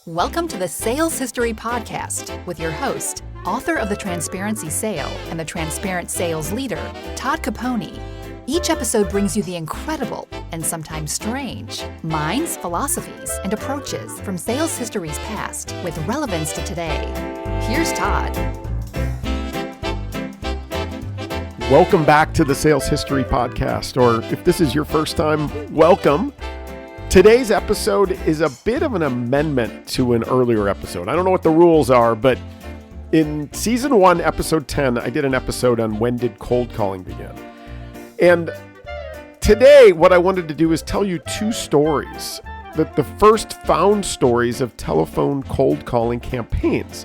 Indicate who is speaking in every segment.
Speaker 1: Welcome to the Sales History Podcast with your host, author of The Transparency Sale and the Transparent Sales Leader, Todd Caponi. Each episode brings you the incredible and sometimes strange minds, philosophies, and approaches from sales history's past with relevance to today. Here's Todd.
Speaker 2: Welcome back to the Sales History Podcast, or if this is your first time, welcome. Today's episode is a bit of an amendment to an earlier episode. I don't know what the rules are, but in Season 1, Episode 10, I did an episode on when did cold calling begin. And today, what I wanted to do is tell you two stories, the first found stories of telephone cold calling campaigns.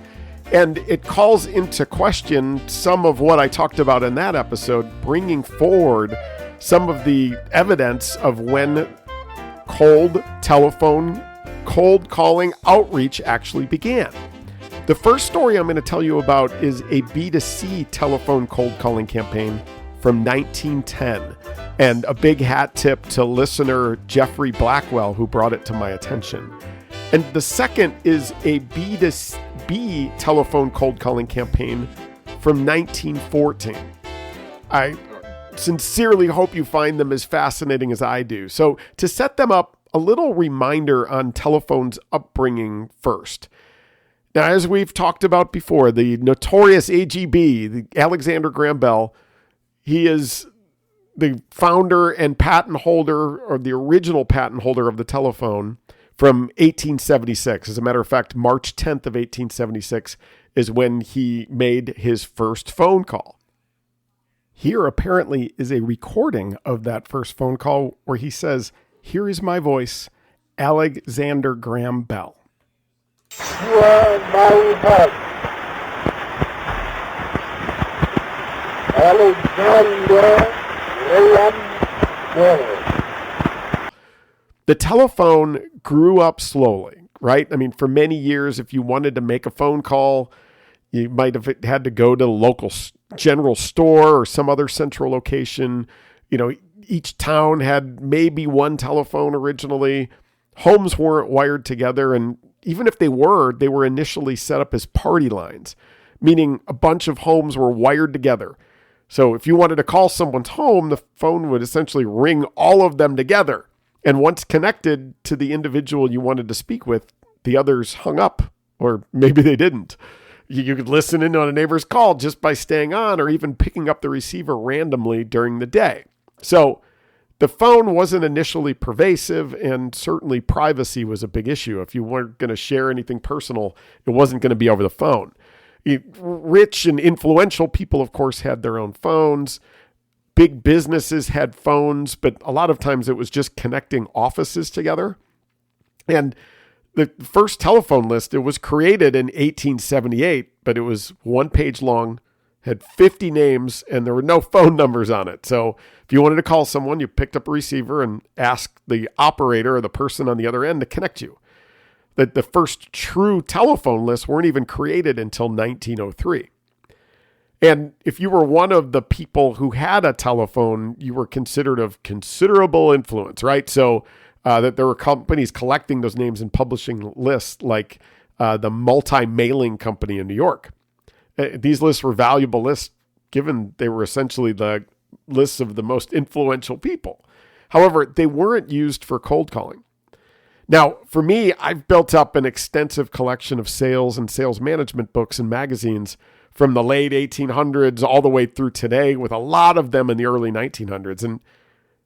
Speaker 2: And it calls into question some of what I talked about in that episode, bringing forward some of the evidence of when cold telephone cold calling outreach actually began. The first story I'm going to tell you about is a B2C telephone cold calling campaign from 1910, and a big hat tip to listener Jeffrey Blackwell, who brought it to my attention. And the second is a B2B telephone cold calling campaign from 1914. I sincerely hope you find them as fascinating as I do. So to set them up, a little reminder on telephone's upbringing first. Now, as we've talked about before, the notorious AGB, the Alexander Graham Bell, he is the founder and patent holder, or the original patent holder of the telephone from 1876. As a matter of fact, March 10th of 1876 is when he made his first phone call. Here apparently is a recording of that first phone call where he says, "Here is my voice, Alexander Graham Bell."
Speaker 3: You are my voice, Alexander Graham Bell.
Speaker 2: The telephone grew up slowly, right? I mean, for many years, if you wanted to make a phone call, you might have had to go to the local general store or some other central location. You know, each town had maybe one telephone originally. Homes weren't wired together, and even if they were initially set up as party lines, meaning a bunch of homes were wired together. So if you wanted to call someone's home, the phone would essentially ring all of them together. And once connected to the individual you wanted to speak with, the others hung up, or maybe they didn't. You could listen in on a neighbor's call just by staying on or even picking up the receiver randomly during the day. So the phone wasn't initially pervasive, and certainly privacy was a big issue. If you weren't going to share anything personal, it wasn't going to be over the phone. Rich and influential people, of course, had their own phones. Big businesses had phones, but a lot of times it was just connecting offices together. And the first telephone list, it was created in 1878, but it was one page long, had 50 names, and there were no phone numbers on it. So if you wanted to call someone, you picked up a receiver and asked the operator or the person on the other end to connect you. The first true telephone lists weren't even created until 1903. And if you were one of the people who had a telephone, you were considered of considerable influence, right? So that there were companies collecting those names and publishing lists, like the Multi-Mailing Company in New York. These lists were valuable lists, given they were essentially the lists of the most influential people. However, they weren't used for cold calling. Now, for me, I've built up an extensive collection of sales and sales management books and magazines from the late 1800s all the way through today, with a lot of them in the early 1900s. And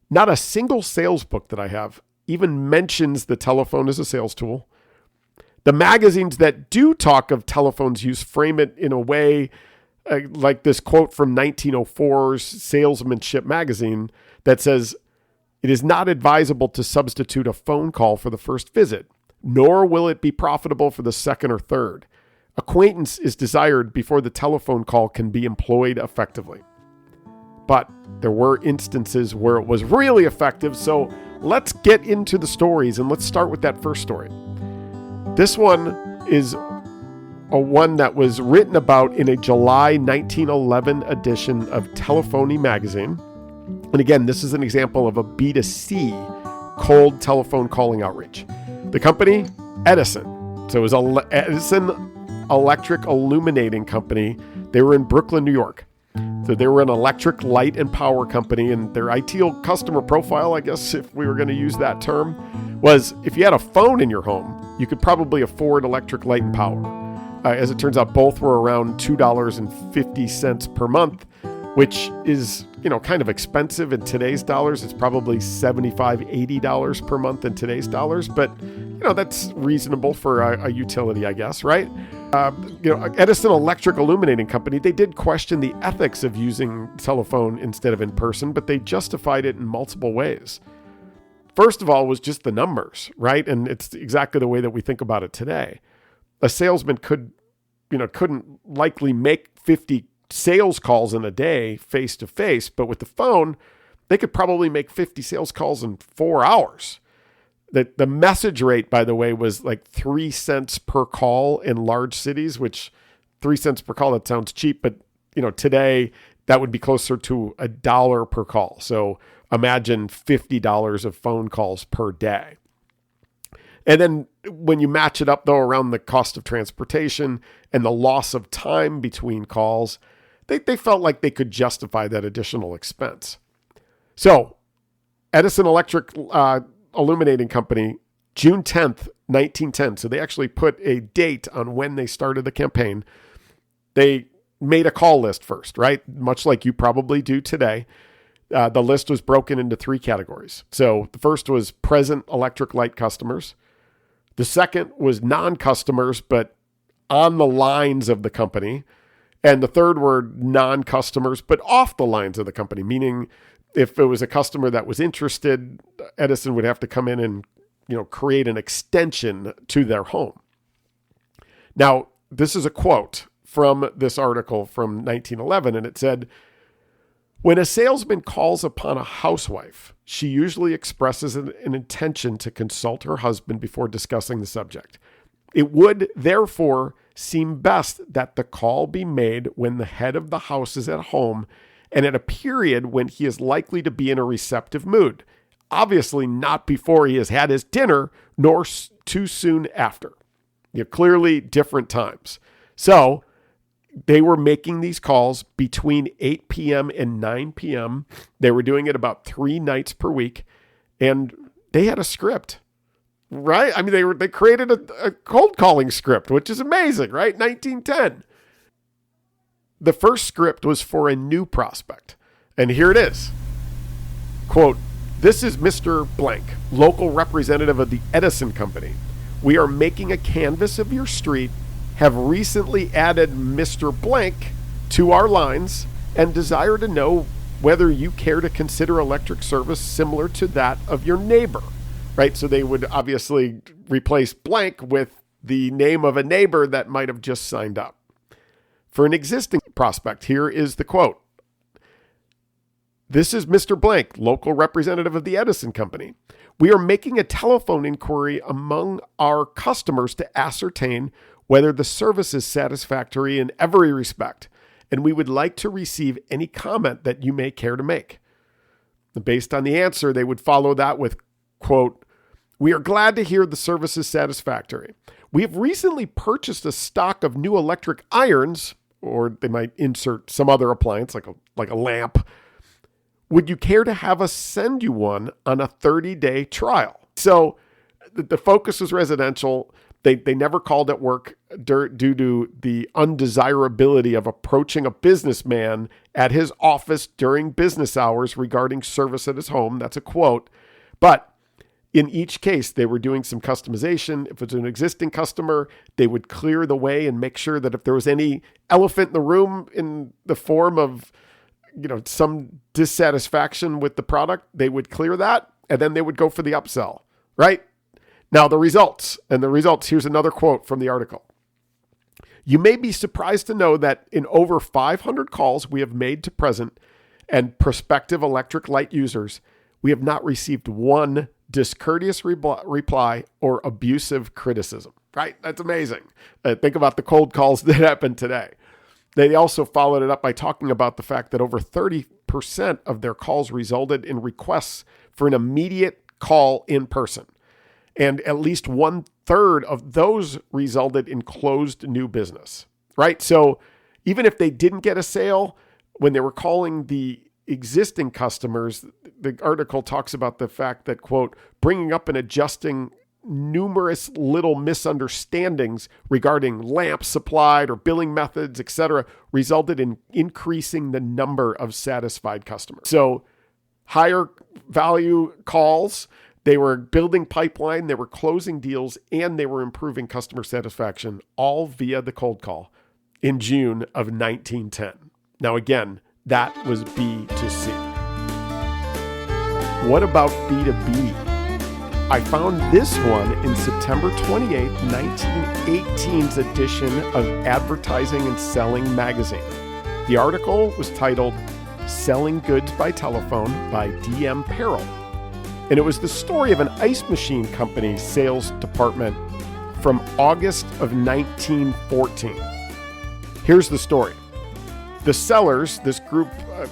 Speaker 2: not a single sales book that I have even mentions the telephone as a sales tool. The magazines that do talk of telephone's use frame it in a way like this quote from 1904's Salesmanship magazine that says, "It is not advisable to substitute a phone call for the first visit, nor will it be profitable for the second or third. Acquaintance is desired before the telephone call can be employed effectively." But there were instances where it was really effective, so let's get into the stories, and let's start with that first story. This one is one that was written about in a July 1911 edition of Telephony magazine. And again, this is an example of a B2C cold telephone calling outreach. The company, Edison. So it was Edison Electric Illuminating Company. They were in Brooklyn, New York. So they were an electric light and power company, and their ideal customer profile, I guess if we were going to use that term, was if you had a phone in your home, you could probably afford electric light and power. As it turns out, both were around $2.50 per month, which is, kind of expensive in today's dollars. It's probably $75, $80 per month in today's dollars, but that's reasonable for a utility, I guess, right? Edison Electric Illuminating Company, they did question the ethics of using telephone instead of in person, but they justified it in multiple ways. First of all was just the numbers, right? And it's exactly the way that we think about it today. A salesman couldn't likely make 50 sales calls in a day face to face, but with the phone, they could probably make 50 sales calls in 4 hours. The message rate, by the way, was like 3 cents per call in large cities, which 3 cents per call, that sounds cheap, but today that would be closer to $1 per call. So imagine $50 of phone calls per day. And then when you match it up, though, around the cost of transportation and the loss of time between calls, they felt like they could justify that additional expense. So Edison Electric Illuminating Company, June 10th, 1910. So they actually put a date on when they started the campaign. They made a call list first, right? Much like you probably do today. The list was broken into 3 categories. So the first was present electric light customers. The second was non-customers, but on the lines of the company. And the third were non-customers, but off the lines of the company, meaning if it was a customer that was interested, Edison would have to come in and, create an extension to their home. Now, this is a quote from this article from 1911, and it said, "When a salesman calls upon a housewife, she usually expresses an intention to consult her husband before discussing the subject. It would, therefore, seem best that the call be made when the head of the house is at home and at a period when he is likely to be in a receptive mood, obviously not before he has had his dinner, nor too soon after." Clearly different times. So they were making these calls between 8 p.m. and 9 p.m. They were doing it about 3 nights per week, and they had a script, right? I mean, they created a cold calling script, which is amazing, right? 1910. The first script was for a new prospect, and here it is. Quote, "This is Mr. Blank, local representative of the Edison Company. We are making a canvass of your street, have recently added Mr. Blank to our lines, and desire to know whether you care to consider electric service similar to that of your neighbor," right? So they would obviously replace blank with the name of a neighbor that might have just signed up. For an existing prospect, here is the quote. "This is Mr. Blank, local representative of the Edison Company. We are making a telephone inquiry among our customers to ascertain whether the service is satisfactory in every respect, and we would like to receive any comment that you may care to make." Based on the answer, they would follow that with, quote, "We are glad to hear the service is satisfactory. We have recently purchased a stock of new electric irons," or they might insert some other appliance like a lamp. "Would you care to have us send you one on a 30-day trial?" So the focus was residential. They never called at work due to the undesirability of approaching a businessman at his office during business hours regarding service at his home. That's a quote. But in each case, they were doing some customization. If it's an existing customer, they would clear the way and make sure that if there was any elephant in the room in the form of, some dissatisfaction with the product, they would clear that, and then they would go for the upsell, right? Now, the results, here's another quote from the article. "You may be surprised to know that in over 500 calls we have made to present and prospective electric light users, we have not received one discourteous reply or abusive criticism," right? That's amazing. Think about the cold calls that happen today. They also followed it up by talking about the fact that over 30% of their calls resulted in requests for an immediate call in person. And at least 1/3 third of those resulted in closed new business, right? So even if they didn't get a sale, when they were calling the existing customers, the article talks about the fact that, quote, bringing up and adjusting numerous little misunderstandings regarding lamps supplied or billing methods, etc., resulted in increasing the number of satisfied customers. So higher value calls, they were building pipeline, they were closing deals, and they were improving customer satisfaction, all via the cold call in June of 1910. Now, again, that was B2C. What about B2B? I found this one in September 28, 1918's edition of Advertising and Selling magazine. The article was titled Selling Goods by Telephone by D.M. Perel. And it was the story of an ice machine company's sales department from August of 1914. Here's the story. The sellers, this group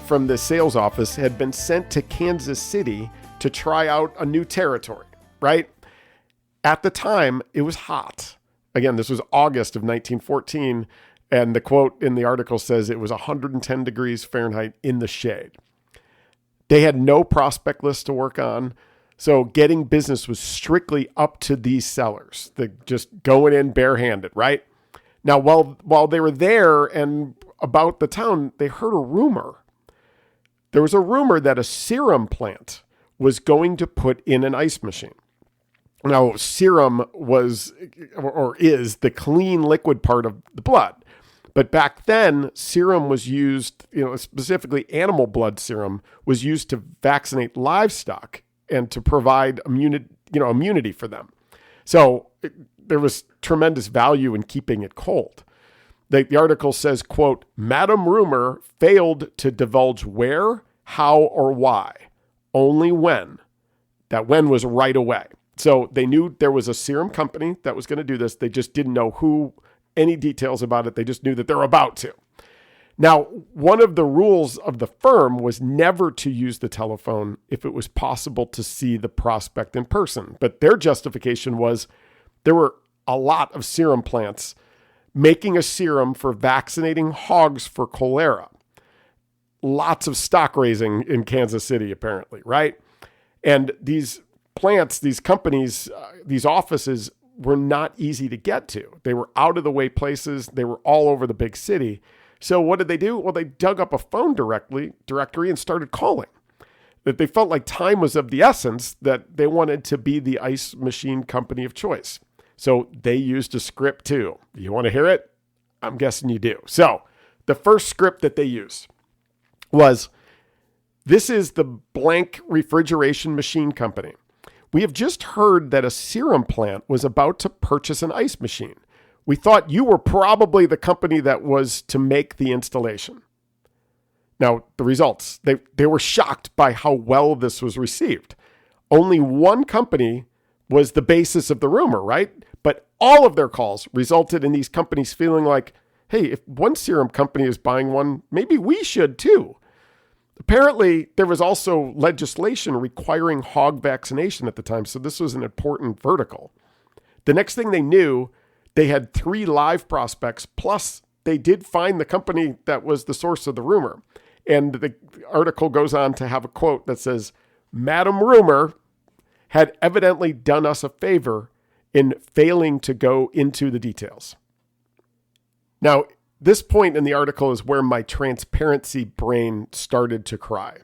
Speaker 2: from the sales office, had been sent to Kansas City to try out a new territory, right? At the time, it was hot. Again, this was August of 1914, and the quote in the article says it was 110 degrees Fahrenheit in the shade. They had no prospect list to work on, so getting business was strictly up to these sellers. They just going in barehanded, right? Now, while they were there and about the town, they heard a rumor. There was a rumor that a serum plant was going to put in an ice machine. Now, serum was or is the clean liquid part of the blood. But back then, serum was used, specifically animal blood serum was used to vaccinate livestock and to provide immunity for them. So there was tremendous value in keeping it cold. The article says, quote, Madam Rumor failed to divulge where, how, or why, only when. That when was right away. So they knew there was a serum company that was going to do this. They just didn't know who, any details about it. They just knew that they're about to. Now, one of the rules of the firm was never to use the telephone if it was possible to see the prospect in person. But their justification was there were a lot of serum plants making a serum for vaccinating hogs for cholera. Lots of stock raising in Kansas City, apparently, right? And these plants, these companies, these offices were not easy to get to. They were out of the way places. They were all over the big city. So what did they do? Well, they dug up a phone directory and started calling. That they felt like time was of the essence, that they wanted to be the ice machine company of choice. So they used a script too. You want to hear it? I'm guessing you do. So the first script that they used was, this is the blank refrigeration machine company. We have just heard that a serum plant was about to purchase an ice machine. We thought you were probably the company that was to make the installation. Now, the results, they were shocked by how well this was received. Only one company was the basis of the rumor, right? But all of their calls resulted in these companies feeling like, hey, if one serum company is buying one, maybe we should too. Apparently, there was also legislation requiring hog vaccination at the time, so this was an important vertical. The next thing they knew, they had 3 live prospects, plus they did find the company that was the source of the rumor. And the article goes on to have a quote that says, Madam Rumor had evidently done us a favor in failing to go into the details. Now, this point in the article is where my transparency brain started to cry.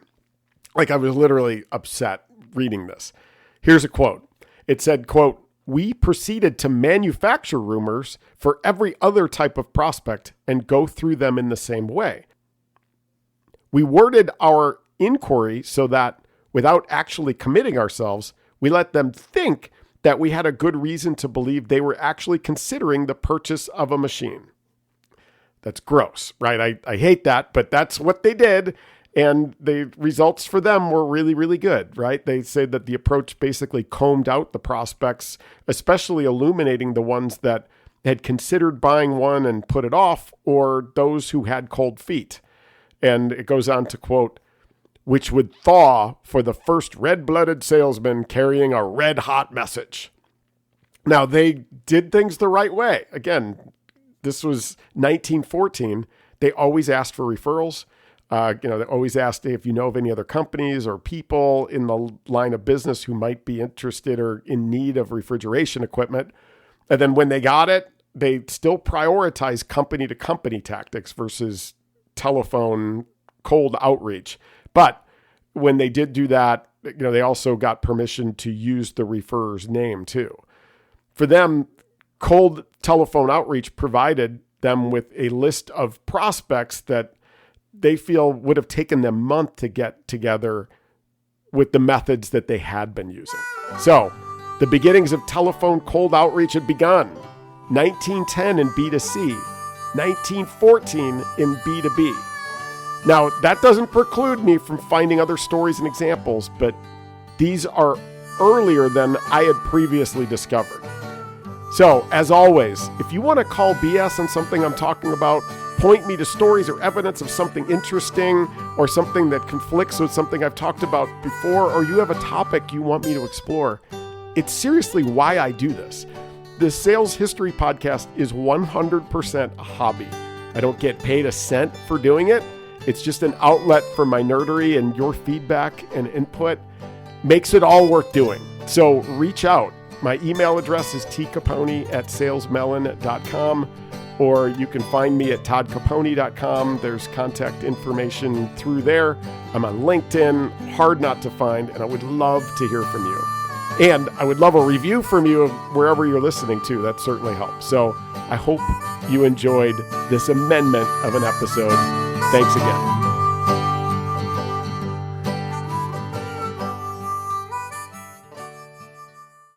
Speaker 2: Like, I was literally upset reading this. Here's a quote. It said, quote, we proceeded to manufacture rumors for every other type of prospect and go through them in the same way. We worded our inquiry so that without actually committing ourselves, we let them think that we had a good reason to believe they were actually considering the purchase of a machine. That's gross, right? I hate that, but that's what they did. And the results for them were really, really good, right? They say that the approach basically combed out the prospects, especially illuminating the ones that had considered buying one and put it off, or those who had cold feet. And it goes on to quote, which would thaw for the first red-blooded salesman carrying a red-hot message. Now, they did things the right way. Again, this was 1914. They always asked for referrals. They always asked if you know of any other companies or people in the line of business who might be interested or in need of refrigeration equipment. And then when they got it, they still prioritize company to company tactics versus telephone cold outreach. But when they did do that, they also got permission to use the referrer's name too. For them, cold telephone outreach provided them with a list of prospects that they feel would have taken them a month to get together with the methods that they had been using. So the beginnings of telephone cold outreach had begun. 1910 in B2C, 1914 in B2B. Now, that doesn't preclude me from finding other stories and examples, but these are earlier than I had previously discovered. So, as always, if you want to call BS on something I'm talking about, point me to stories or evidence of something interesting or something that conflicts with something I've talked about before, or you have a topic you want me to explore, it's seriously why I do this. The Sales History Podcast is 100% a hobby. I don't get paid a cent for doing it. It's just an outlet for my nerdery, and your feedback and input makes it all worth doing. So reach out. My email address is tcaponi@salesmelon.com, or you can find me at toddcaponi.com. There's contact information through there. I'm on LinkedIn, hard not to find, and I would love to hear from you. And I would love a review from you wherever you're listening to. That certainly helps. So I hope you enjoyed this amendment of an episode. Thanks again.